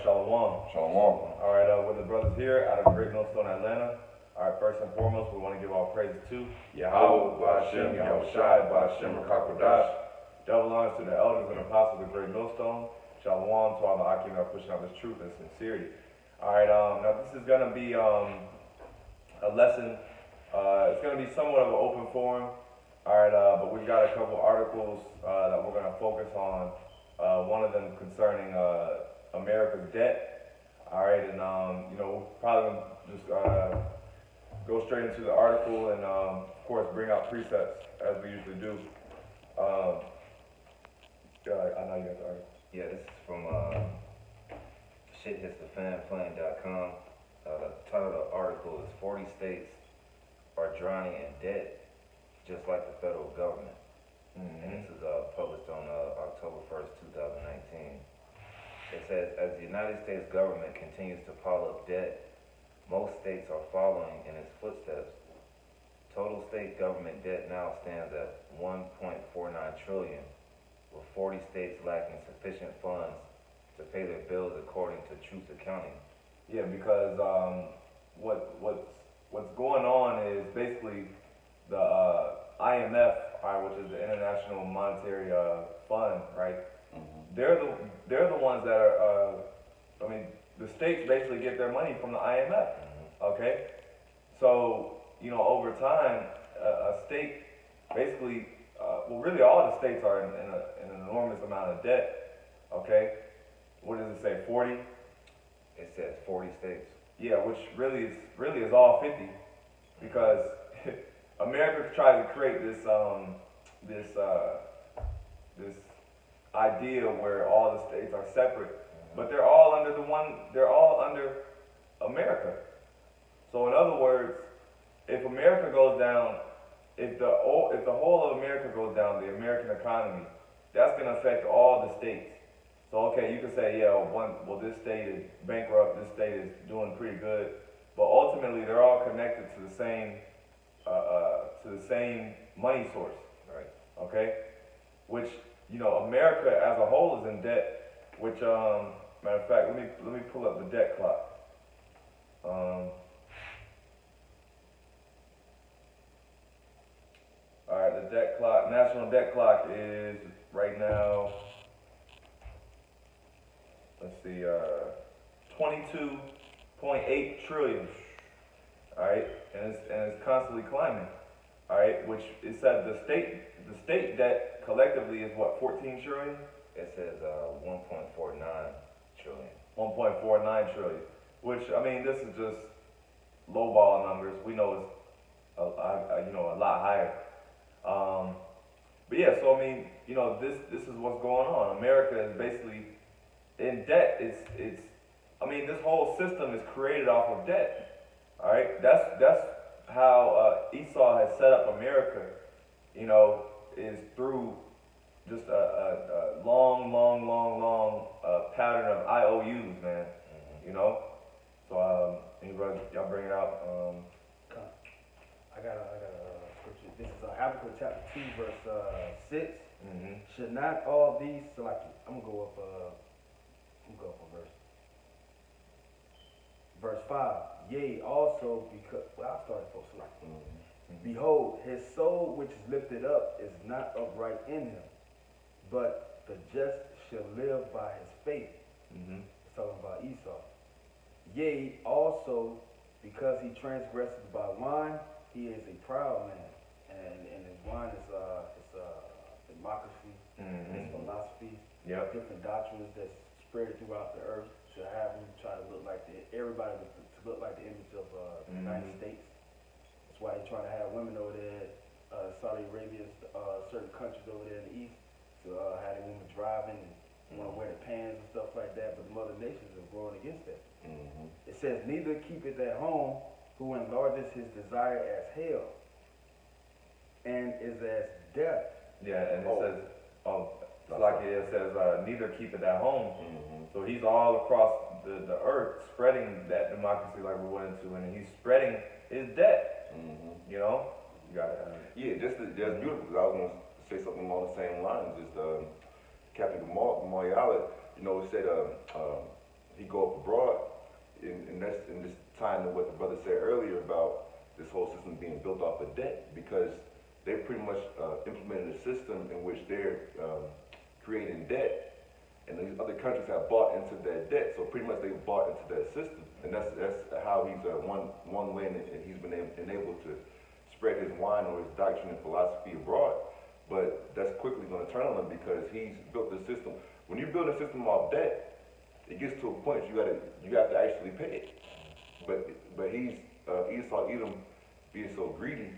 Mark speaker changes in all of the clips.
Speaker 1: Shalom.
Speaker 2: Shalom.
Speaker 1: All right, we're the brothers here out of Great Millstone, Atlanta. All right, first and foremost, we want to give all praises to
Speaker 2: YAHAWAH, BAHASHAM, YAHAWASHI, BAHASHAM,
Speaker 1: double honors to the elders and apostles of Great Millstone. Shalom to all the Akim that are pushing out this truth and sincerity. All right, now this is going to be a lesson. It's going to be somewhat of an open forum. All right, but we've got a couple articles that we're going to focus on. One of them concerning America's debt. All right, and we'll probably just go straight into the article and of course bring out precepts as we usually do. I know you got the article.
Speaker 3: Yeah, this is from shithitsthefanplane.com. The title of the article is 40 states are drowning in debt just like the federal government. And this is published on October 1st, 2019. It says, as the United States government continues to pile up debt, most states are following in its footsteps. Total state government debt now stands at $1.49 trillion, with 40 states lacking sufficient funds to pay their bills according to Truth Accounting.
Speaker 1: Yeah, because what's going on is basically the IMF, which is the International Monetary Fund, right? They're the ones that are. The states basically get their money from the IMF. Okay, so over time, a state basically, really all the states are in an enormous amount of debt. Okay, what does it say? 40?
Speaker 3: It says 40 states.
Speaker 1: Yeah, which really is all 50, because America tried to create this idea where all the states are separate, but they're all under America. So in other words, if America goes down, if the whole of America goes down, the American economy, that's going to affect all the states. So okay, you can say, yeah, this state is bankrupt, this state is doing pretty good, but ultimately they're all connected to the same money source.
Speaker 3: Right.
Speaker 1: Okay, which America as a whole is in debt. Which matter of fact, let me pull up the debt clock. All right, the debt clock, national debt clock is right now. Let's see, 22.8 trillion. All right, and it's constantly climbing. All right, which it said the state debt collectively is what, 14 trillion?
Speaker 3: It says 1.49 trillion.
Speaker 1: 1.49 trillion, which this is just lowball numbers. We know it's a lot higher. But yeah, so this is what's going on. America is basically in debt. It's this whole system is created off of debt. All right, that's how Esau has set up America. Is through just a long pattern of IOUs, man. So anybody, y'all bring it out.
Speaker 4: I got a scripture. This is Habakkuk chapter 2, verse 6. Should not all these, so I'm gonna go up on verse 5. Yea, also because, I'll start at folks like, behold, his soul which is lifted up is not upright in him, but the just shall live by his faith. It's talking about Esau. Yea, also because he transgresses by wine, he is a proud man, and his wine is democracy, his philosophies, different doctrines that's spread throughout the earth to have him try to look like everybody to look like the image of the United States. That's why they try to have women over there, Saudi Arabia, certain countries over there in the east, to have the women driving and want to wear the pants and stuff like that. But the other nations are growing against that. It says, neither keepeth at home who enlarges his desire as hell, and is as death.
Speaker 1: Yeah, and it says, it says, neither keep it at home. So he's all across the earth spreading that democracy like we went into, and he's spreading his debt. You got it.
Speaker 2: Yeah, that's beautiful, because I was going to say something along the same lines. Just Captain Gamal, it said he go up abroad, and that's in this time to what the brother said earlier about this whole system being built off of debt, because they pretty much implemented a system in which they're creating debt, and these other countries have bought into that debt. So pretty much they bought into that system, and that's how he's one way, and he's been enabled to spread his wine or his doctrine and philosophy abroad. But that's quickly going to turn on him because he's built the system. When you build a system off debt, it gets to a point you have to actually pay it. But he's Esau Edom being so greedy,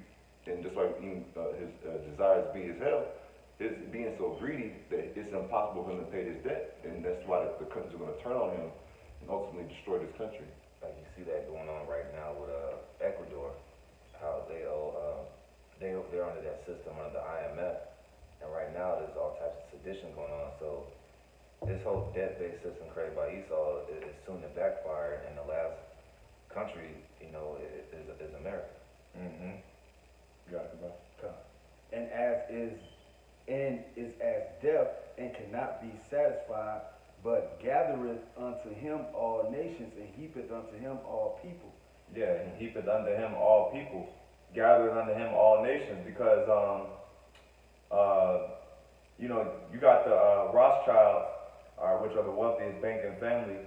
Speaker 2: and just like his desires being his hell, is being so greedy that it's impossible for him to pay this debt, and that's why the countries are going to turn on him and ultimately destroy this country.
Speaker 3: Like you see that going on right now with Ecuador, how they're under that system under the IMF, and right now there's all types of sedition going on. So this whole debt-based system created by Esau is soon to backfire, and the last country, is America.
Speaker 1: Mm-hmm. Got it, bro.
Speaker 4: And is as deaf and cannot be satisfied, but gathereth unto him all nations, and heapeth unto him all people.
Speaker 1: Yeah, and heapeth unto him all people, gathereth unto him all nations, because you got the Rothschilds, which are the wealthiest banking family,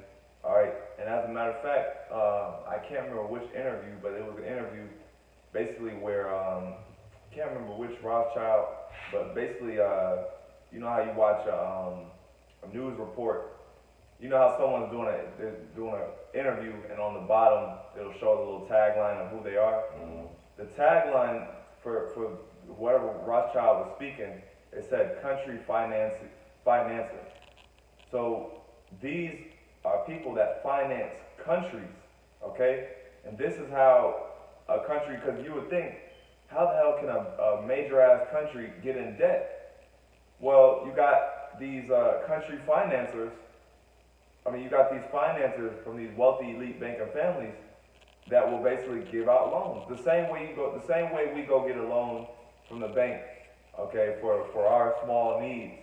Speaker 1: all right. And as a matter of fact, I can't remember which interview, but it was an interview basically where I can't remember which Rothschild, but basically, you know how you watch a news report. You know how someone's they're doing an interview, and on the bottom it'll show the little tagline of who they are.
Speaker 2: Mm-hmm.
Speaker 1: The tagline for whatever Rothschild was speaking, it said "country financing." So these are people that finance countries, okay? And this is how a country, because you would think, how the hell can a major ass country get in debt? Well, you got these country financiers. I mean, you got these financiers from these wealthy elite banking families that will basically give out loans. The same way we go get a loan from the bank, okay, for our small needs.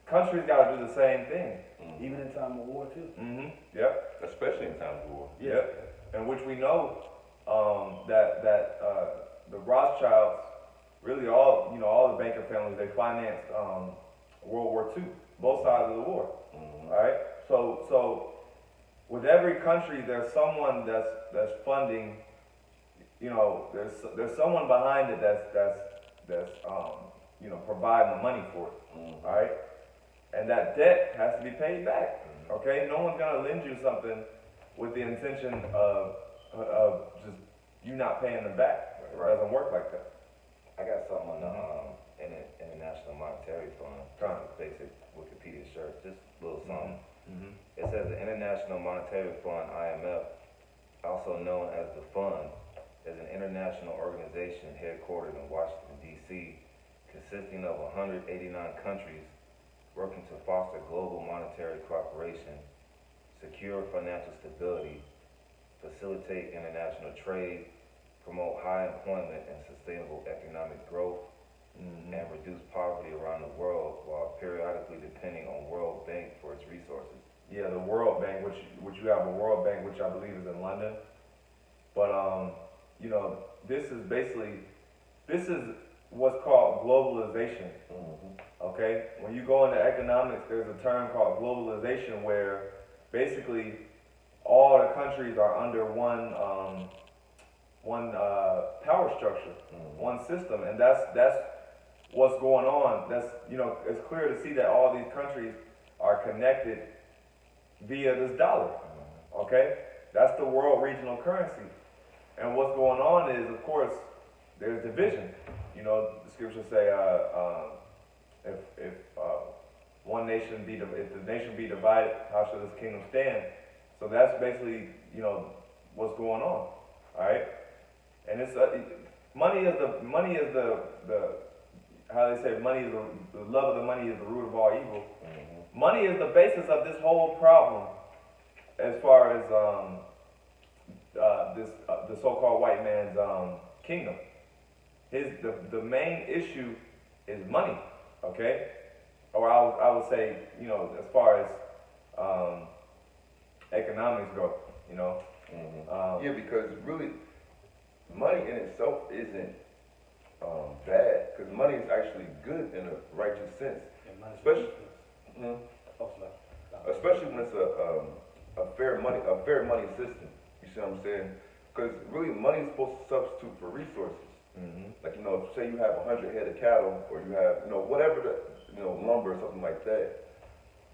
Speaker 1: Countries got to do the same thing.
Speaker 2: Mm-hmm.
Speaker 4: Even in time of war, too.
Speaker 1: Mm-hmm. Yep.
Speaker 2: Especially in times of war.
Speaker 1: Yep. And which we know that the Rothschilds, really all the banking families, they financed World War II, both sides of the war.
Speaker 2: Mm-hmm.
Speaker 1: All right. So with every country, there's someone that's funding. There's someone behind it that's providing the money for it.
Speaker 2: Mm-hmm.
Speaker 1: All right. And that debt has to be paid back. Okay, no one's gonna lend you something with the intention of just you not paying them back. It doesn't work like that.
Speaker 3: I got something on the International Monetary Fund, kind of basic Wikipedia search, just a little something.
Speaker 1: Mm-hmm.
Speaker 3: It says the International Monetary Fund, IMF, also known as the Fund, is an international organization headquartered in Washington, D.C., consisting of 189 countries working to foster global monetary cooperation, secure financial stability, facilitate international trade, promote high employment and sustainable economic growth, and reduce poverty around the world while periodically depending on World Bank for its resources.
Speaker 1: Yeah, the World Bank, which you have a World Bank, which I believe is in London. But this is what's called globalization.
Speaker 2: Mm-hmm.
Speaker 1: Okay, when you go into economics, there's a term called globalization where basically all the countries are under one power structure, one system, and that's what's going on. It's clear to see that all these countries are connected via this dollar. Okay, that's the world regional currency, and what's going on is, of course, there's division. The scriptures say, if the nation be divided, how shall this kingdom stand? So that's basically, what's going on. All right, and it's money is the how they say money is the love of the money is the root of all evil. Mm-hmm. Money is the basis of this whole problem, as far as the so-called white man's kingdom. The main issue is money, okay? Or I would say, as far as economics go, you know.
Speaker 2: Yeah, because really, money in itself isn't bad, because money is actually good in a righteous sense,
Speaker 4: And money's
Speaker 2: especially
Speaker 4: defense. Oh, sorry.
Speaker 2: especially when it's a fair money system. You see what I'm saying? Because really, money is supposed to substitute for resources. Like, you know, say you have 100 head of cattle, or you have, you know, whatever the, you know, lumber or something like that.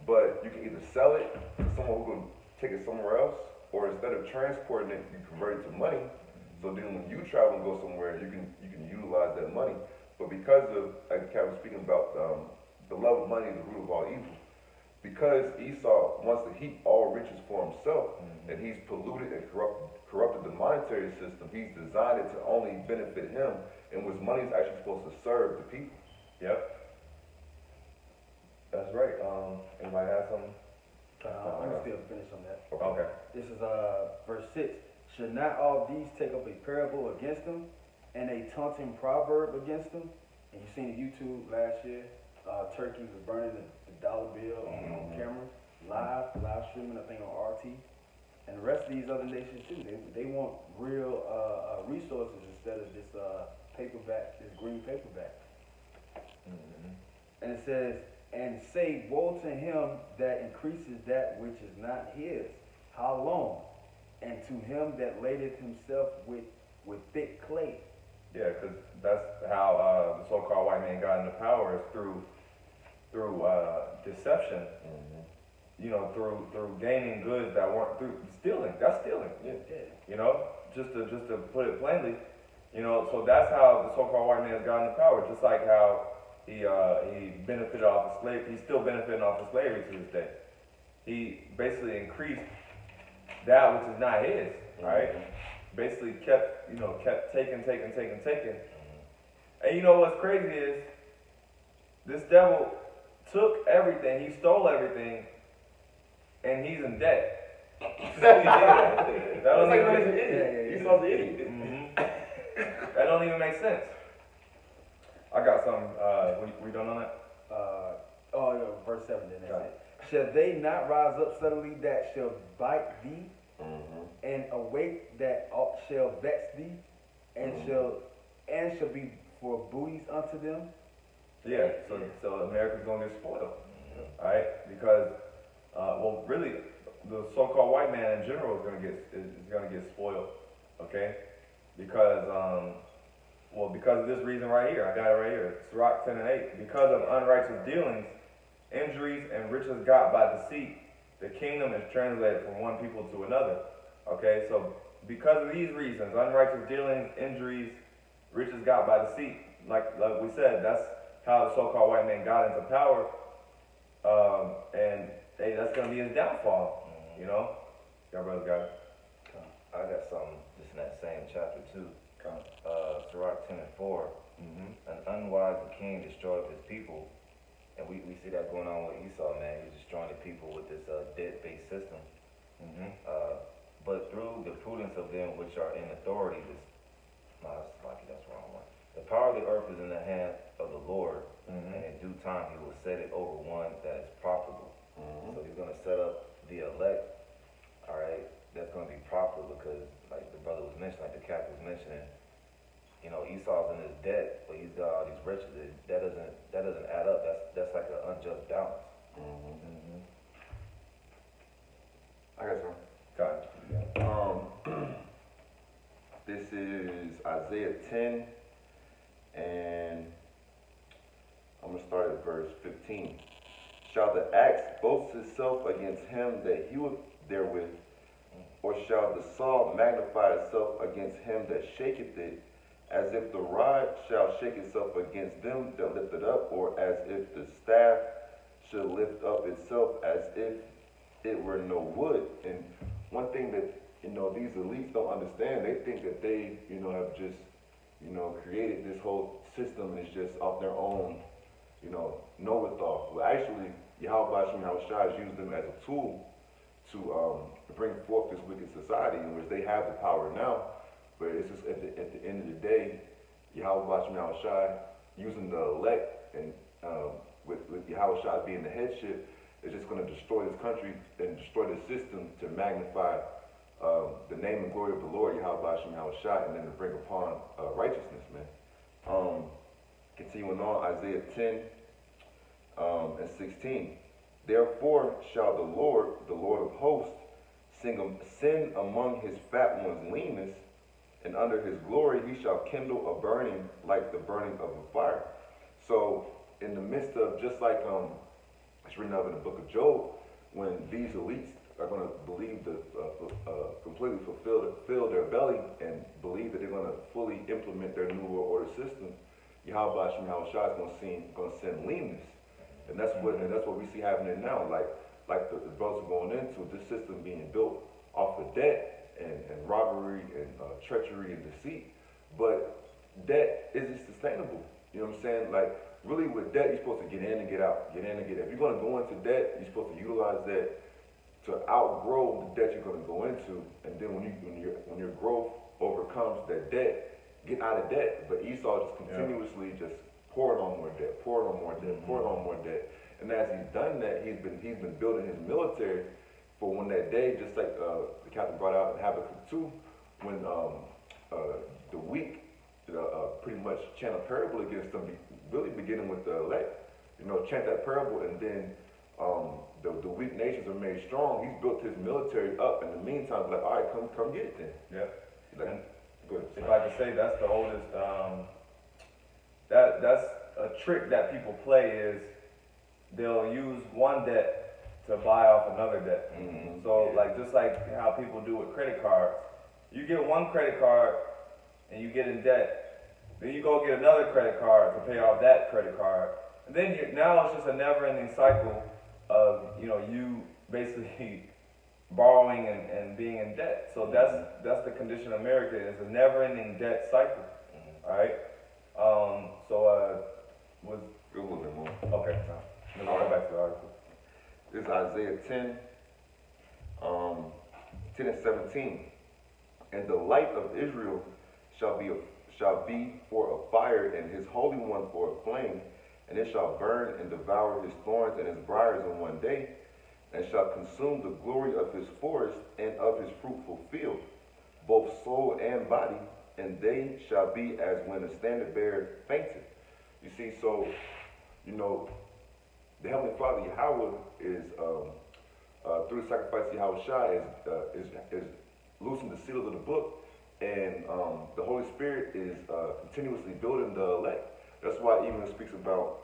Speaker 2: But you can either sell it to someone who can take it somewhere else, or instead of transporting it, you convert it to money. So then when you travel and go somewhere, you can utilize that money. But because of, like Kat was speaking about, the love of money is the root of all evil. Because Esau wants to heap all riches for himself, and he's polluted and corrupted the monetary system. He's designed it to only benefit him, and which money is actually supposed to serve the people.
Speaker 1: Yep. That's right. Anybody have something?
Speaker 4: I'm gonna still finish on that.
Speaker 1: Okay.
Speaker 4: This is verse 6. Should not all these take up a parable against them, and a taunting proverb against them? And you seen the YouTube last year, Turkey was burning the dollar bill on camera, live streaming, I think on RT. And the rest of these other nations too, they want real resources instead of this paperback, this green paperback. And it says, and say, woe to him that increases that which is not his. How long? And to him that ladeth himself with thick clay.
Speaker 1: Yeah, because that's how the so-called white man got into power, is through deception. You know, through gaining goods that weren't, through stealing. That's stealing.
Speaker 4: Yeah.
Speaker 1: You know, just to put it plainly. You know, so that's how the so-called white man got into power. Just like how he benefited off of slavery. He's still benefiting off of slavery to this day. He basically increased that which is not his, right? Basically kept taking. And you know what's crazy is, this devil took everything, he stole everything, and he's in debt. That don't even make sense.
Speaker 2: Esau's an idiot.
Speaker 1: That don't even make sense. I got some. We done on that?
Speaker 4: Verse 7 then. That's it. Shall they not rise up suddenly that shall bite thee, and awake that shall vex thee, and shall be for booties unto them?
Speaker 1: Yeah. So America's gonna get spoiled, right? Because really, the so-called white man in general is gonna get spoiled, okay? Because because of this reason right here. I got it right here. Sirach 10:8. Because of unrighteous dealings, injuries, and riches got by deceit, the kingdom is translated from one people to another. Okay, so because of these reasons, unrighteous dealings, injuries, riches got by deceit, like we said, that's how the so-called white man got into power, and that's going to be his downfall, you know? Y'all brothers got it?
Speaker 3: I got something just in that same chapter too. Sirach 10:4. An unwise king destroyed his people. And we see that going on with Esau, man. He's destroying the people with this debt-based system. But through the prudence of them which are in authority, that's the wrong one. The power of the earth is in the hand of the Lord, and in due time he will set it over one that is profitable. So he's going to set up the elect, all right, that's going to be profitable, because like the brother was mentioning, like the cap was mentioning, you know, Esau's in his debt, but he's got all these riches. That doesn't add up. That's like an unjust balance.
Speaker 2: I got some.
Speaker 1: Got it.
Speaker 2: This is Isaiah 10, and I'm going to start at verse 15. Shall the axe boast itself against him that heweth therewith, or shall the saw magnify itself against him that shaketh it? As if the rod shall shake itself against them that lift it up, or as if the staff should lift up itself as if it were no wood. And one thing that, you know, these elites don't understand, they think that they, you know, have just, you know, created this whole system and it's just off their own, you know-it-all. Well, actually, YAHAWASHI used them as a tool to bring forth this wicked society in which they have the power now. But it's just at the end of the day, YAHAWASHI using the elect, and with YAHAWASHI being the headship, it's just going to destroy this country and destroy the system to magnify the name and glory of the Lord, YAHAWASHI, and then to bring upon righteousness, man. Continuing on, Isaiah 10 and 16. Therefore shall the Lord of hosts, send among his fat ones leanness, and under his glory he shall kindle a burning like the burning of a fire. So in the midst of, just like it's written up in the book of Job, when these elites are going to believe completely fill their belly and believe that they're going to fully implement their new world order system, YAHAWASHI is going to send leanness, and that's what we see happening now. Like the brothers are going into this system being built off of debt and robbery and treachery and deceit, but debt isn't sustainable. You know what I'm saying? Like, really, with debt, you're supposed to get in and get out, get in and get out. If you're going to go into debt, you're supposed to utilize that to outgrow the debt you're going to go into, and then when your growth overcomes that debt, get out of debt. But Esau just continuously just pouring on more debt, pouring on more debt, pouring on more debt. And as he's done that, he's been building his military for when that day, just like the captain brought out in Habakkuk 2, when the weak pretty much chant a parable against them, really beginning with the elect. You know, chant that parable, and then the weak nations are made strong. He's built his military up. In the meantime, like, all right, come get it then.
Speaker 1: Yeah.
Speaker 2: Like, good.
Speaker 1: If I could say, that's the oldest. That's a trick that people play, is they'll use one debt to buy off another debt.
Speaker 2: Mm-hmm.
Speaker 1: So like, just like how people do with credit cards, you get one credit card and you get in debt, then you go get another credit card to pay off that credit card, and then now it's just a never-ending cycle of, you know, you basically borrowing and being in debt. So that's the condition of America. It's a never-ending debt cycle. All right. Was
Speaker 2: a little bit more.
Speaker 1: okay. Let me go back to the article.
Speaker 2: This is Isaiah 10, 10 and 17. And the light of Israel shall be for a fire, and his Holy One for a flame, and it shall burn and devour his thorns and his briars in one day, and shall consume the glory of his forest and of his fruitful field, both soul and body, and they shall be as when a standard bearer fainteth. You see, so, you know, the Heavenly Father, Yahawah, is, through the sacrifice of YAHAWASHI, is loosing the seals of the book, and the Holy Spirit is continuously building the elect. That's why even it speaks about,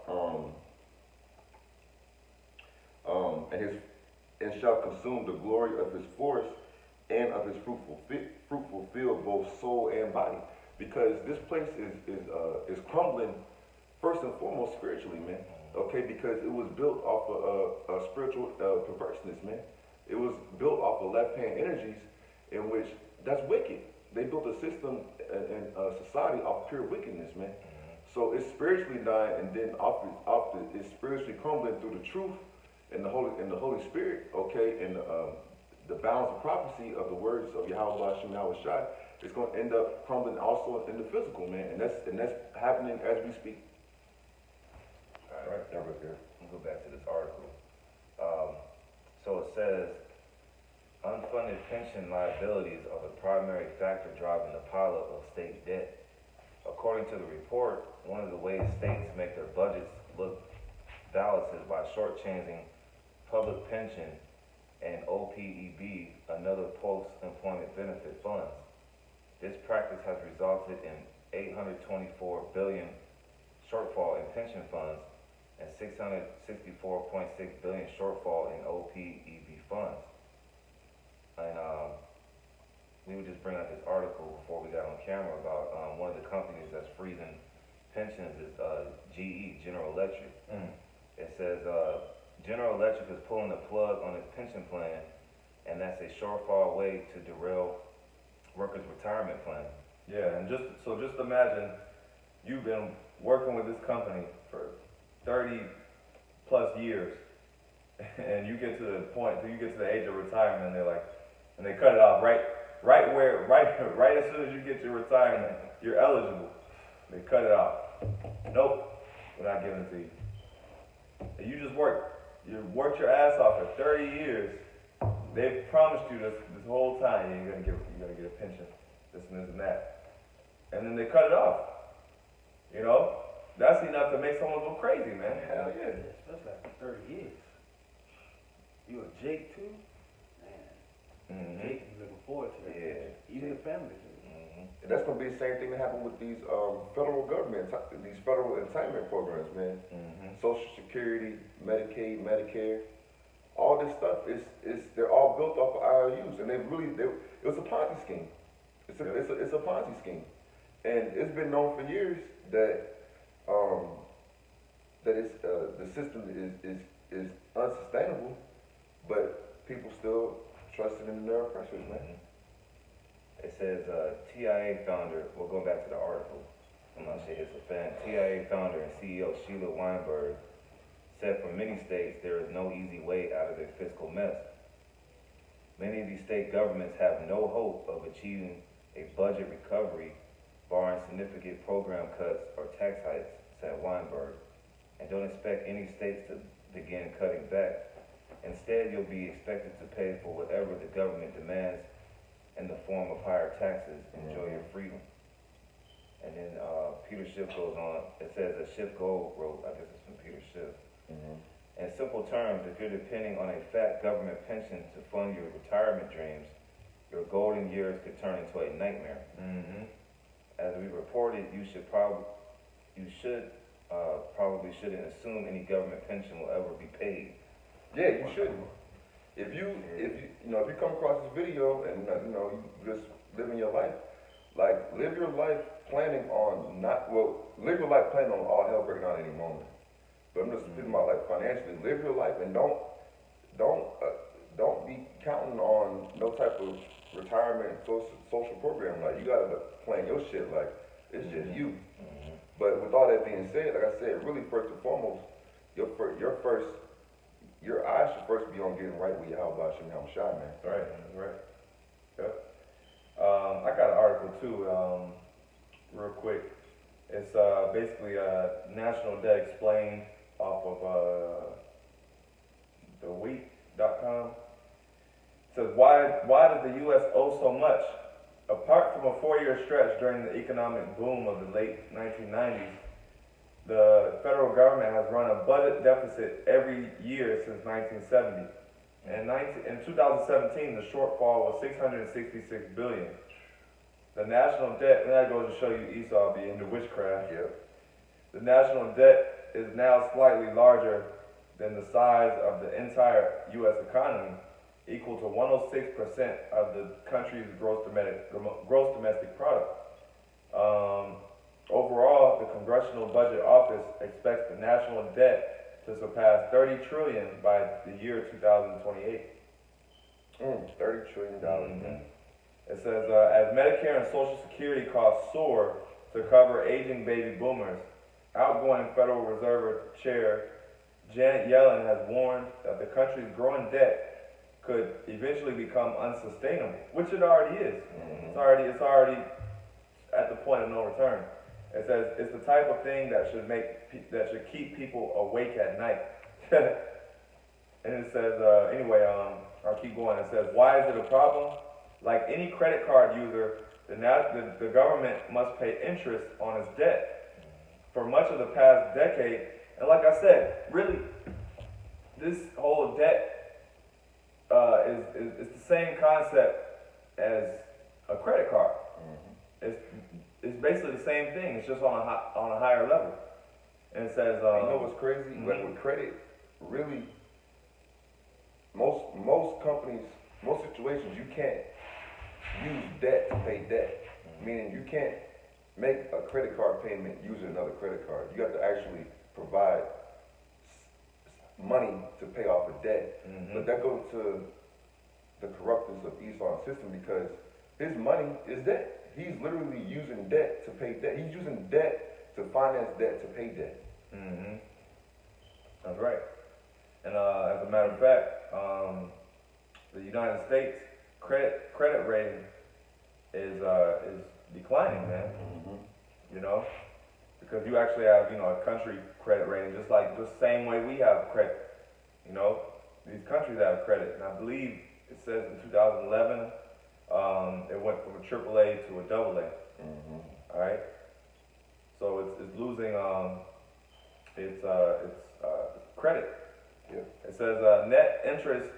Speaker 2: and shall consume the glory of his forest and of his fruitful field, both soul and body. Because this place is crumbling, first and foremost, spiritually, man. Okay, because it was built off of spiritual perverseness, man. It was built off of left-hand energies, in which that's wicked. They built a system and society off pure wickedness, man. So it's spiritually dying, and then it's spiritually crumbling through the truth and the Holy Spirit. Okay, and the balance of prophecy of the words of YAHAWASHI is going to end up crumbling also in the physical, man. And that's happening as we speak.
Speaker 3: All right, that was good. We'll go back to this article. So it says, unfunded pension liabilities are the primary factor driving the pileup of state debt. According to the report, one of the ways states make their budgets look balanced is by shortchanging public pension and OPEB, another post-employment benefit funds. This practice has resulted in $824 billion shortfall in pension funds and $664.6 billion shortfall in OPEB funds. And we would just bring out this article before we got on camera about one of the companies that's freezing pensions is GE, General Electric. It says General Electric is pulling the plug on its pension plan, and that's a surefire way to derail workers' retirement plan.
Speaker 1: Yeah, and just imagine you've been working with this company for 30 plus years, and you get to the age of retirement, and they're like, and they cut it off right as soon as you get your retirement, you're eligible. They cut it off. Nope, we're not giving it to you. And you just worked You worked your ass off for 30 years. They've promised you this whole time. You're gonna get a pension, this and that, and then they cut it off. You know, that's enough to make someone go crazy, man. Hell yeah.
Speaker 4: Especially after 30 years. You a Jake too? Man. Jake, you looking forward to that.
Speaker 2: Yeah.
Speaker 4: Even the family.
Speaker 2: And that's gonna be the same thing that happened with these federal government, these federal entitlement programs, man. Social Security, Medicaid, Medicare, all this stuff is they're all built off of IOUs, and it was a Ponzi scheme. It's a Ponzi scheme, and it's been known for years that the system is unsustainable, but people still trusting in their oppressors, man.
Speaker 3: It says TIA founder, we'll go back to the article, I'm not sure it's a fan. TIA founder and CEO Sheila Weinberg said for many states there is no easy way out of their fiscal mess. Many of these state governments have no hope of achieving a budget recovery, barring significant program cuts or tax hikes, said Weinberg, and don't expect any states to begin cutting back. Instead, you'll be expected to pay for whatever the government demands in the form of higher taxes. Enjoy your freedom. And then Peter Schiff goes on. It says that Schiff Gold wrote, I guess it's from Peter Schiff. In simple terms, if you're depending on a fat government pension to fund your retirement dreams, your golden years could turn into a nightmare. As we reported, you probably shouldn't assume any government pension will ever be paid.
Speaker 2: Yeah, you shouldn't. If you come across this video and you just living your life, like live your life planning on live your life planning on all hell breaking out any moment. But I'm just speaking about like financially, live your life and don't be counting on no type of retirement social program. Like you gotta plan your shit like it's just you. But with all that being said, like I said, really first and foremost, your eyes should first be on getting right with YAHAWASHI, man.
Speaker 1: Right, right. Yep. I got an article too, real quick. It's basically national debt explained off of thewheat.com. It says, why does the U.S. owe so much? Apart from a 4-year stretch during the economic boom of the late 1990s, the federal government has run a budget deficit every year since 1970. In 2017, the shortfall was $666 billion. The national debt, and that goes to show you Esau being into witchcraft. The national debt is now slightly larger than the size of the entire U.S. economy, equal to 106% of the country's gross domestic product. Overall, the Congressional Budget Office expects the national debt to surpass $30 trillion by the year 2028.
Speaker 2: $30 trillion.
Speaker 1: It says, as Medicare and Social Security costs soar to cover aging baby boomers, outgoing Federal Reserve Chair Janet Yellen has warned that the country's growing debt could eventually become unsustainable, which it already is. It's already at the point of no return. It says it's the type of thing that should keep people awake at night. And it says, anyway, I'll keep going. It says, why is it a problem? Like any credit card user, the government must pay interest on its debt for much of the past decade. And like I said, really, this whole debt is the same concept as a credit card. It's basically the same thing. It's just on a higher level. And it says,
Speaker 2: you know what's crazy? Like with credit, really, most companies, most situations, you can't use debt to pay debt. Meaning you can't make a credit card payment using another credit card. You have to actually provide money to pay off a debt. But that goes to the corruptness of Esau's system because his money is debt. He's literally using debt to pay debt. He's using debt to finance debt to pay debt.
Speaker 1: That's right. And as a matter of fact, the United States credit rating is declining, man. You know, because you actually have a country credit rating, just like the same way we have credit. You know, these countries have credit, and I believe it says in 2011 it went from a AAA to a AA. All right, so it's losing its credit.
Speaker 2: Yeah.
Speaker 1: It says net interest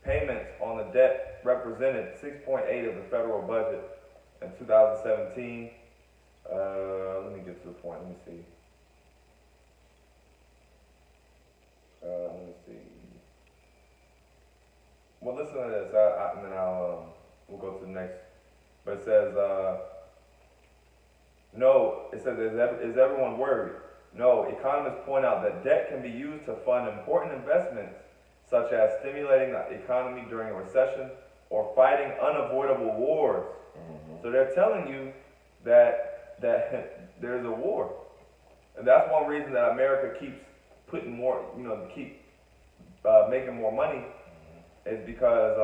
Speaker 1: payments on the debt represented 6.8 of the federal budget in 2017. Let me get to the point. Let me see. Let me see. Well, listen to this, and then we'll go to the next. But it says, no, it says, is everyone worried? No, economists point out that debt can be used to fund important investments, such as stimulating the economy during a recession or fighting unavoidable wars. So they're telling you that there's a war. And that's one reason that America keeps putting more, keep making more money, is because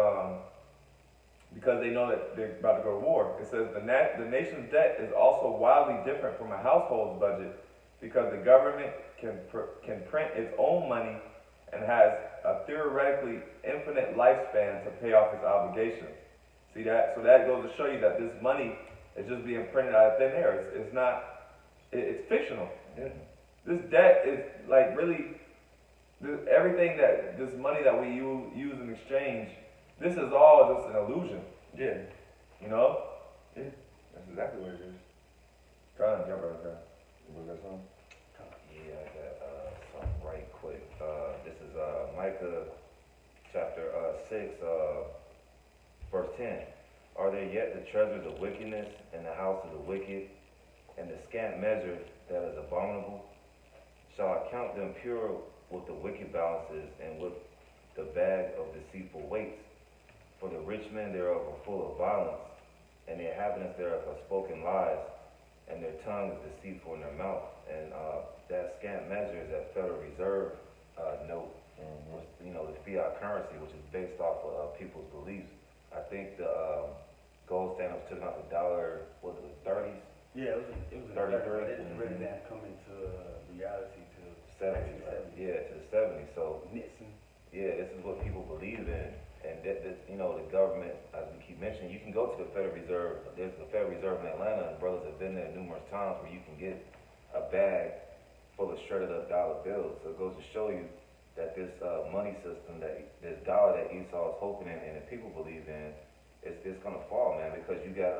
Speaker 1: they know that they're about to go to war. It says the nation's debt is also wildly different from a household's budget because the government can print its own money and has a theoretically infinite lifespan to pay off its obligations. See that? So that goes to show you that this money is just being printed out of thin air. It's not. It's fictional.
Speaker 2: Yeah.
Speaker 1: This debt is like really. Everything that this money that we use in exchange, this is all just an illusion.
Speaker 2: Yeah.
Speaker 1: You know?
Speaker 2: Yeah. That's exactly what it is.
Speaker 1: Try and jump right there.
Speaker 2: You got something?
Speaker 3: Yeah, I got something right quick. This is Micah chapter 6, verse 10. Are there yet the treasures of wickedness in the house of the wicked, and the scant measure that is abominable? Shall I count them pure with the wicked balances, and with the bag of deceitful weights? For the rich men thereof are full of violence, and the inhabitants thereof have spoken lies, and their tongue is deceitful in their mouth. And that scant measure is that Federal Reserve note, which, the fiat currency, which is based off of people's beliefs. I think the gold standard was taken out the dollar, was it the 30s?
Speaker 4: Yeah, it was
Speaker 3: 33.
Speaker 4: It's really that coming to reality to
Speaker 3: 70s,
Speaker 4: 70s.
Speaker 3: yeah, to the 70s. So
Speaker 4: Nixon.
Speaker 3: yeah, this is what people believe in, and that the government, as we keep mentioning, you can go to the Federal Reserve. There's the Federal Reserve in Atlanta, and brothers have been there numerous times, where you can get a bag full of shredded up dollar bills. So it goes to show you that this money system, this dollar that Esau is hoping in, and that people believe in, it's gonna fall, man, because you got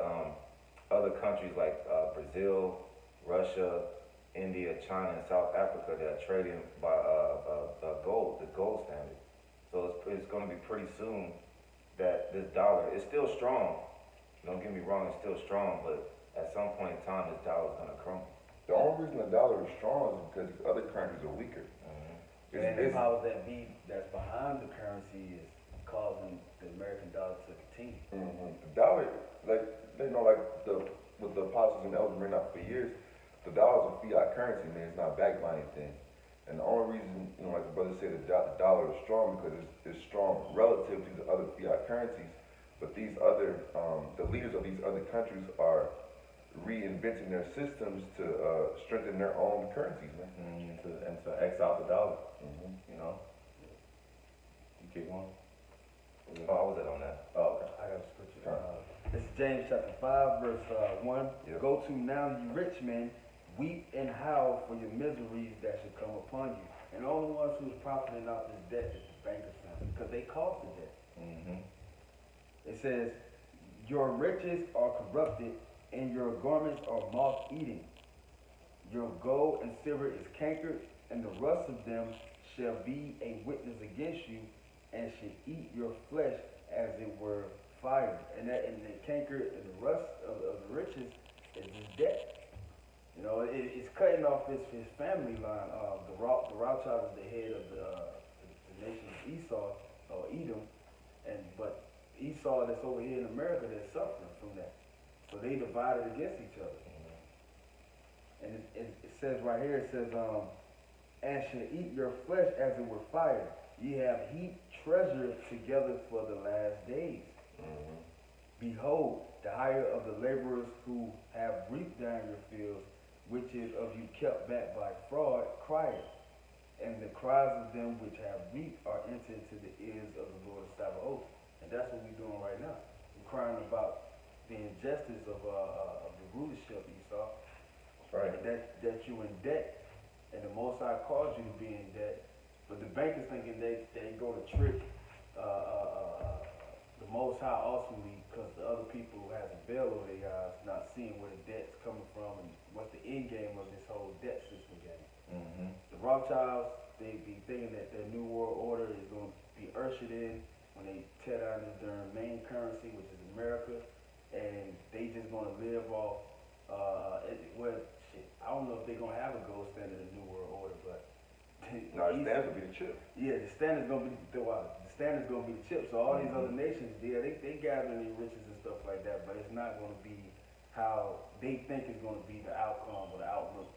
Speaker 3: other countries like Brazil, Russia, India, China, and South Africa that are trading by gold, the gold standard. So it's going to be pretty soon that this dollar is still strong. Don't get me wrong, it's still strong, but at some point in time, this dollar is going to crumble.
Speaker 2: The only reason the dollar is strong is because other countries are weaker.
Speaker 4: And the powers that be that's behind the currency is causing the American dollar to continue.
Speaker 2: The dollar, what the apostles and elders bring up for years, the dollar is a fiat currency, man. It's not backed by anything. And the only reason, like the brother said, the dollar is strong because it's strong relative to the other fiat currencies. But these other, the leaders of these other countries are reinventing their systems to strengthen their own currencies, man.
Speaker 1: And to X out the dollar. You know? You keep going?
Speaker 3: Oh, I was on that.
Speaker 1: Oh, okay.
Speaker 4: I got a scripture. This is James chapter 5, verse 1.
Speaker 2: Yep.
Speaker 4: Go to now, you rich men, weep and howl for your miseries that should come upon you. And all the ones who is profiting out this debt is the banker's family, because they caused the debt. It says, your riches are corrupted, and your garments are moth-eating. Your gold and silver is cankered, and the rust of them shall be a witness against you, and should eat your flesh as it were fire. And the canker and the rust of the riches is his debt. It's cutting off his family line. The Rothschild is the head of the nation of Esau or Edom, but Esau that's over here in America, they're suffering from that. So they divided against each other. And it says right here, it says, and shall eat your flesh as it were fire. Ye have heaped treasure together for the last days. Behold, the hire of the laborers who have reaped down your fields, which is of you kept back by fraud, crieth. and the cries of them which have weep are entered into the ears of the Lord of Sabaoth. And that's what we're doing right now. We're crying about the injustice of the rulership, Esau.
Speaker 1: Right.
Speaker 4: And that you in debt, and the Most High caused you to be in debt. But the bankers thinking they go to trick the Most High ultimately, because the other people who has a veil over their eyes, not seeing where the debt's coming from and what's the end game of this whole debt system game.
Speaker 1: Mm-hmm.
Speaker 4: The Rothschilds, they be thinking that their new world order is going to be ushered in when they tear down their main currency, which is America, and they just going to live off. I don't know if they're going to have a gold standard in the new world order, but
Speaker 2: No, the standard will be the chip.
Speaker 4: yeah, the standard's going to be the chip. So all these other nations, yeah, they gathering their riches and stuff like that, but it's not going to be how they think it's going to be the outcome or the outlook.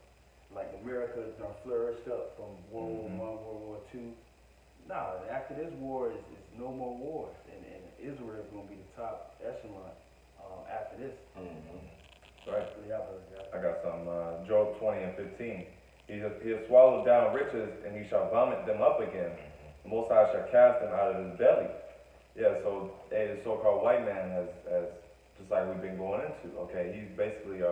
Speaker 4: Like America is done flourished up from World War I, World War II. Nah, after this war is no more wars, and Israel is going to be the top echelon after this.
Speaker 1: Right.
Speaker 4: Yeah,
Speaker 1: I got some, Job 20 and 15. He has swallowed down riches, and he shall vomit them up again. The Most High shall cast them out of his belly. Yeah, so the so-called white man has just like we've been going into, okay, he's basically,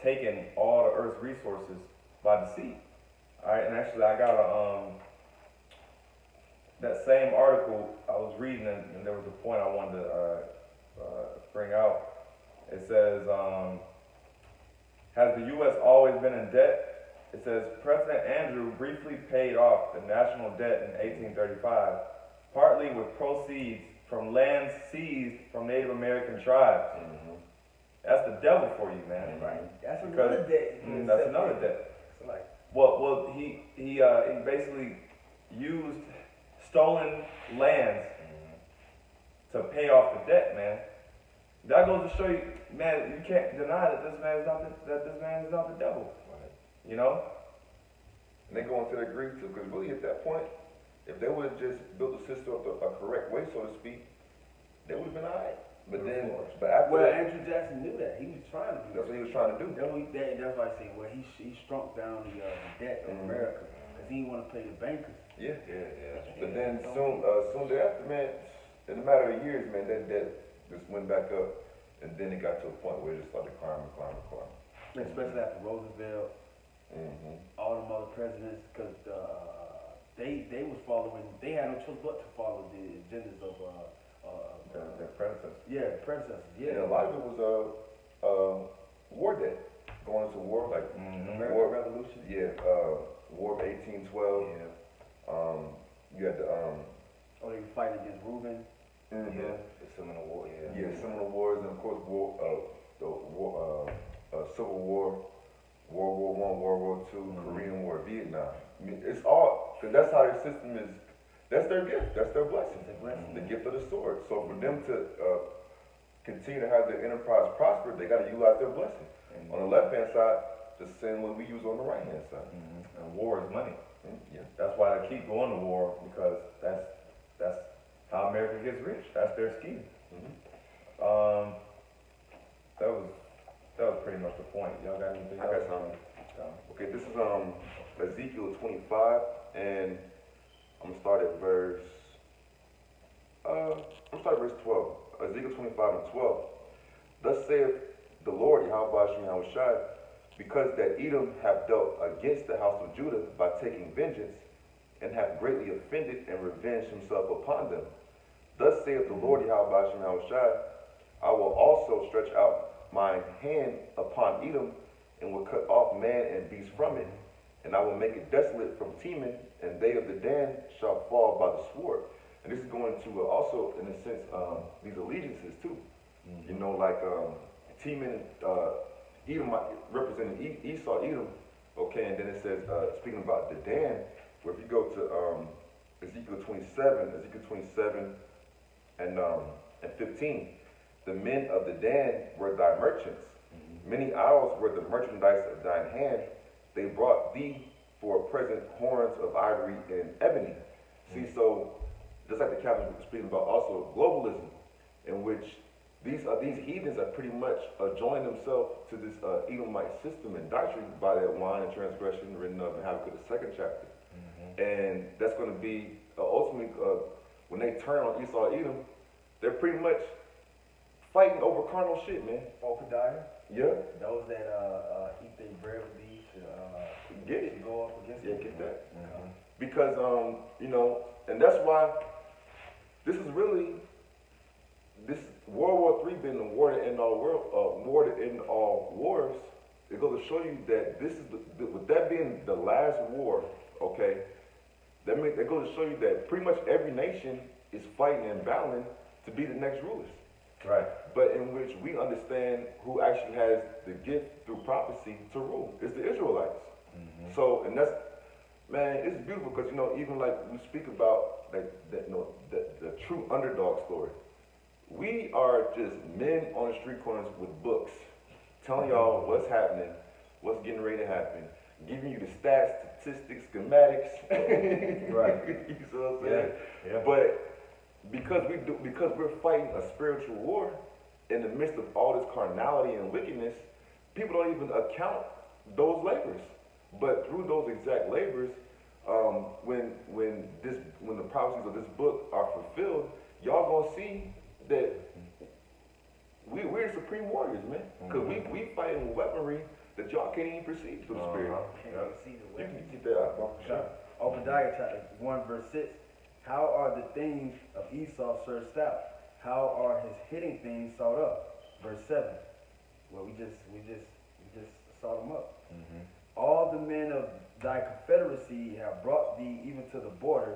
Speaker 1: taking all the earth's resources by deceit. All right, and actually I got that same article I was reading, and there was a point I wanted to bring out. It says, has the U.S. always been in debt? It says, President Andrew briefly paid off the national debt in 1835, partly with proceeds from lands seized from Native American tribes. That's the devil for you, man.
Speaker 4: Right. That's
Speaker 1: Because-
Speaker 4: another debt.
Speaker 1: That's another debt.
Speaker 4: It's like,
Speaker 1: Well, he basically used stolen lands to pay off the debt, man. That goes to show you, man, you can't deny that this man is not the devil.
Speaker 2: Right.
Speaker 1: You know?
Speaker 2: And they go into the Greek too, because really at that point, if they would have just built the system up a correct way, so to speak, they would have been alright. But after
Speaker 4: well,
Speaker 2: that,
Speaker 4: Andrew Jackson knew that. He was trying to do
Speaker 2: that's what he was trying to do.
Speaker 4: That's why I say, well, he shrunk down the debt of America because he didn't want to pay the bankers.
Speaker 2: Yeah. But then soon thereafter, man, in a matter of years, man, that debt just went back up, and then it got to a point where it just started climbing.
Speaker 4: Especially after Roosevelt, all the other presidents, because they was following. They had no choice but to follow the agendas of
Speaker 1: The predecessor.
Speaker 4: yeah, the predecessors.
Speaker 2: And
Speaker 4: Yeah,
Speaker 2: a lot of it was war debt, going into war, like
Speaker 4: American
Speaker 2: war,
Speaker 4: Revolution.
Speaker 2: yeah, War of 1812. You had the
Speaker 4: Or they were fighting against Reuben.
Speaker 3: Yeah, the Seminole War,
Speaker 2: yeah, Seminole Wars, and of course Civil War, World War I, World War II, Korean War, Vietnam. I mean, it's all because that's how their system is. That's their gift. That's their blessing. The gift of the sword. So for them to continue to have their enterprise prosper, they got to utilize their blessing. On the left hand side, the same way we use on the right hand side.
Speaker 1: And war is money.
Speaker 2: Yeah.
Speaker 1: That's why they keep going to war, because that's how America gets rich. That's their scheme. That was pretty much the point. Y'all got anything
Speaker 2: I
Speaker 1: else?
Speaker 2: got something. Okay, this is Ezekiel 25, and I'm gonna start at verse 12. Ezekiel 25 and 12. Thus saith the Lord, YAHAWASHI, because that Edom hath dealt against the house of Judah by taking vengeance, and hath greatly offended and revenged himself upon them. Thus saith the Lord, YAHAWASHI, I will also stretch out my hand upon Edom, and will cut off man and beast from it, and I will make it desolate from Teman, and they of the Dan shall fall by the sword. And this is going to also, in a sense, these allegiances too. You know, like Teman, Edom representing Esau, Edom. Okay, and then it says, speaking about the Dan, where if you go to Ezekiel 27 and 15, the men of the Dan were thy merchants. Many hours were the merchandise of thine hand. They brought thee for a present horns of ivory and ebony. See, so just like the captain was speaking about, also globalism, in which these heathens are pretty much joining themselves to this Edomite system and doctrine by that wine and transgression written up in Habakkuk the 2nd chapter. And that's going to be ultimately when they turn on Esau Edom, they're pretty much fighting over carnal shit, man.
Speaker 4: Obadiah,
Speaker 2: Yeah,
Speaker 4: those that eat their bread with these should
Speaker 2: get it.
Speaker 4: go up against
Speaker 2: Yeah,
Speaker 4: them.
Speaker 2: get that. Because you know, and that's why this is really this World War III being the war to end all war to end all wars. It goes to show you that this is with that being the last war. Okay, that goes to show you that pretty much every nation is fighting and battling to be the next rulers.
Speaker 1: Right.
Speaker 2: But in which we understand who actually has the gift through prophecy to rule. It's the Israelites. So, and that's, man, it's beautiful because, you know, even like we speak about the true underdog story. We are just men on the street corners with books telling y'all what's happening, what's getting ready to happen, giving you the stats, statistics, schematics.
Speaker 1: Right.
Speaker 2: You see what I'm saying?
Speaker 1: Yeah.
Speaker 2: But because we're fighting a spiritual war in the midst of all this carnality and wickedness, people don't even account those labors. But through those exact labors, when the prophecies of this book are fulfilled, y'all gonna see that we're the supreme warriors, man. Because we fighting with weaponry that y'all can't even perceive through the spirit.
Speaker 4: Can't even see the
Speaker 2: You
Speaker 4: weapon.
Speaker 2: can keep that out.
Speaker 4: Sure. Obadiah chapter 1 verse 6. How are the things of Esau searched out? How are his hidden things sought up? Verse 7. Well, we just sought them up. All the men of thy confederacy have brought thee even to the border.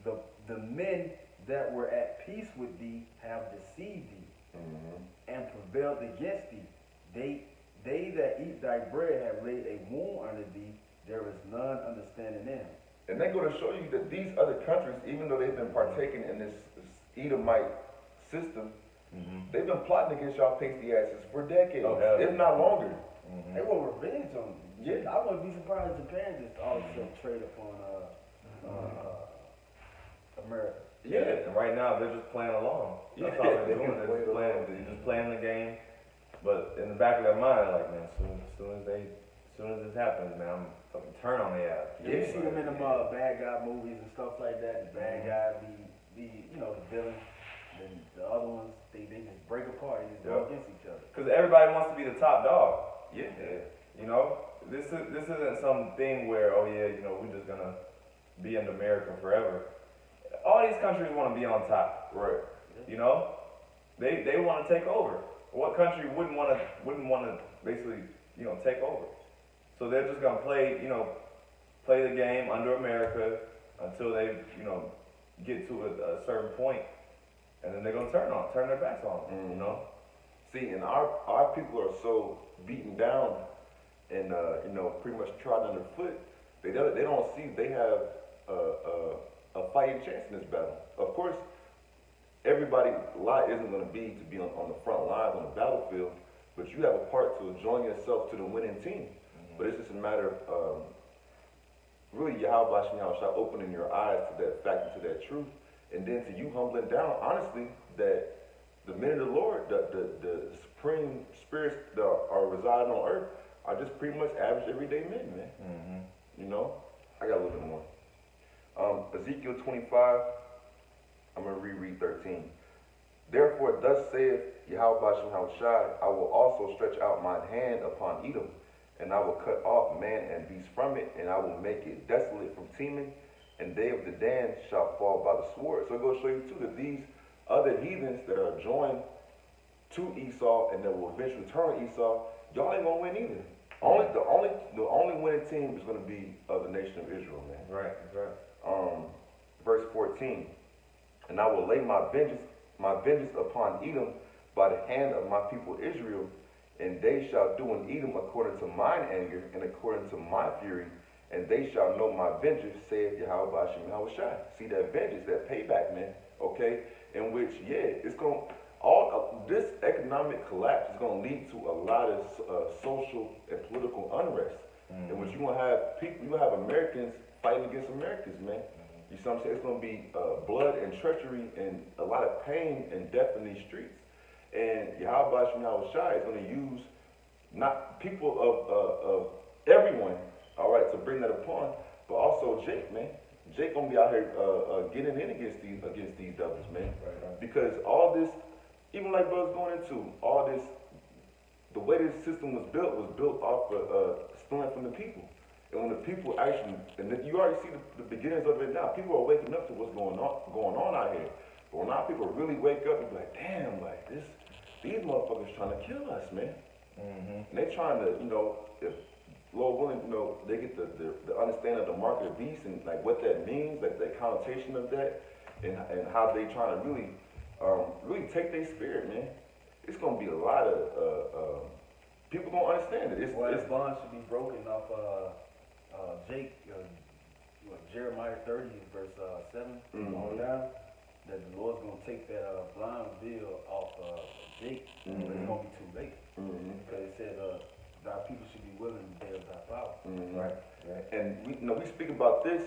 Speaker 4: The men that were at peace with thee have deceived thee and prevailed against thee. They that eat thy bread have laid a wound under thee. There is none understanding them.
Speaker 2: And they go to show you that these other countries, even though they've been partaking in this Edomite system, they've been plotting against y'all pasty asses for decades, if not longer.
Speaker 4: They want revenge on them.
Speaker 2: Yeah.
Speaker 4: I wouldn't be surprised if Japan just all of a sudden trade upon America.
Speaker 1: Yeah, and right now they're just playing along. That's all they're doing. They're just playing the game. But in the back of their mind, like, man, as soon as this happens, man, I'm fucking turn on the ass.
Speaker 4: You see them in them bad guy movies and stuff like that. The bad guy be the villain. Then the other ones, they just break apart. They just go against each other.
Speaker 1: Because everybody wants to be the top dog.
Speaker 2: Yeah.
Speaker 1: You know, this isn't something where, oh yeah, you know, we're just gonna be in America forever. All these countries want to be on top.
Speaker 2: Right.
Speaker 1: You know, they want to take over. What country wouldn't want to basically, you know, take over? So they're just gonna play the game under America until they, you know, get to a certain point, and then they're gonna turn their backs on them. You know.
Speaker 2: See, and our people are so beaten down and you know, pretty much trodden underfoot. They don't see they have a fighting chance in this battle. Of course, everybody's lot isn't going to be on the front lines on the battlefield, but you have a part to join yourself to the winning team. But it's just a matter of really YAHAWASHI opening your eyes to that fact and to that truth, and then to you humbling down, honestly, that the men of the Lord, the supreme spirits that are residing on earth, are just pretty much average everyday men, man. You know, I got a little bit more. Ezekiel 25, I'm going to reread 13. Therefore, thus saith YAHAWASHI, I will also stretch out mine hand upon Edom, and I will cut off man and beast from it, and I will make it desolate from Teman, and they of the Dan shall fall by the sword. So it goes to show you too that these other heathens that are joined to Esau and that will eventually turn Esau, y'all ain't gonna win either. The only winning team is gonna be of the nation of Israel, man.
Speaker 1: Right.
Speaker 2: Verse 14. And I will lay my vengeance upon Edom by the hand of my people Israel, and they shall do in Edom according to mine anger and according to my fury, and they shall know my vengeance, saith YAHAWASHI. See that vengeance, that payback, man. Okay, in which it's gonna this economic collapse is gonna lead to a lot of social and political unrest, in which you gonna have people, you gonna have Americans fighting against Americans, man. You see what I'm saying? It's gonna be blood and treachery and a lot of pain and death in these streets. And YAHAWASHI is going to use not people of everyone, all right, to bring that upon, but also Jake, man. Jake gonna be out here getting in against these devils, man.
Speaker 1: Right.
Speaker 2: Because all this, even like brothers going into all this, the way this system was built off of stealing from the people. And when the people actually, and you already see the beginnings of it now. People are waking up to what's going on out here. But when our people really wake up and be like, damn, like these motherfuckers trying to kill us, man.
Speaker 1: Mm-hmm.
Speaker 2: And they trying to, if Lord willing, they get the understanding of the mark of the beast and like what that means, like the connotation of that, and how they trying to really take their spirit, man. It's gonna be a lot of people gonna understand it.
Speaker 4: This bond should be broken off Jake, Jeremiah 30 verse 7 on down. That the Lord's gonna take that blind veil off Jake, but it's gonna be too late. Because it said thy people should be willing to bear thy power.
Speaker 1: Right.
Speaker 2: And we speak about this,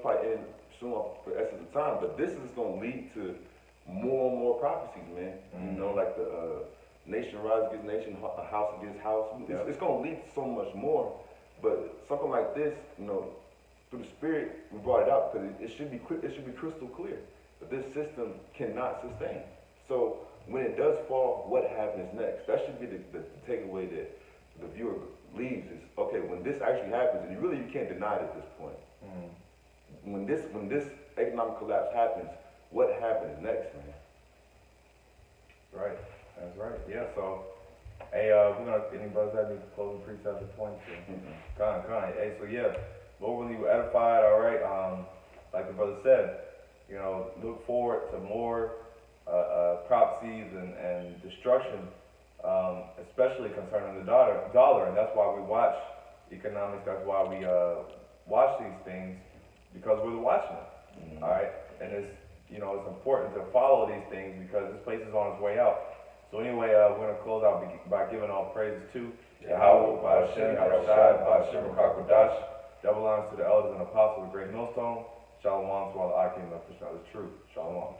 Speaker 2: probably in soon for the essence of time, but this is gonna lead to more and more prophecies, man. Like the nation rise against nation, a house against house. It's gonna lead to so much more. But something like this, through the Spirit, we brought it out because it should be crystal clear that this system cannot sustain. So when it does fall, what happens next? That should be the takeaway that the viewer leaves is, okay, when this actually happens, and you can't deny it at this point. When this economic collapse happens, what happens next, man?
Speaker 1: Right. That's right. Yeah. So, hey, any brothers have any closing precepts or points? Con. Hey, so yeah, overly edified. All right. Like the brother said, look forward to more prophecies and destruction, especially concerning the dollar, and that's why we watch economics. That's why we watch these things, because we're watching it. All right, and it's important to follow these things because this place is on its way out. So anyway, we're gonna close out by giving all praises to Yahawah, BAHASHAM, BAHASHAM, BAHASHAM, double honors to the elders and apostles of the great millstone. Shalom to all the Akim that push out the truth. Shalom.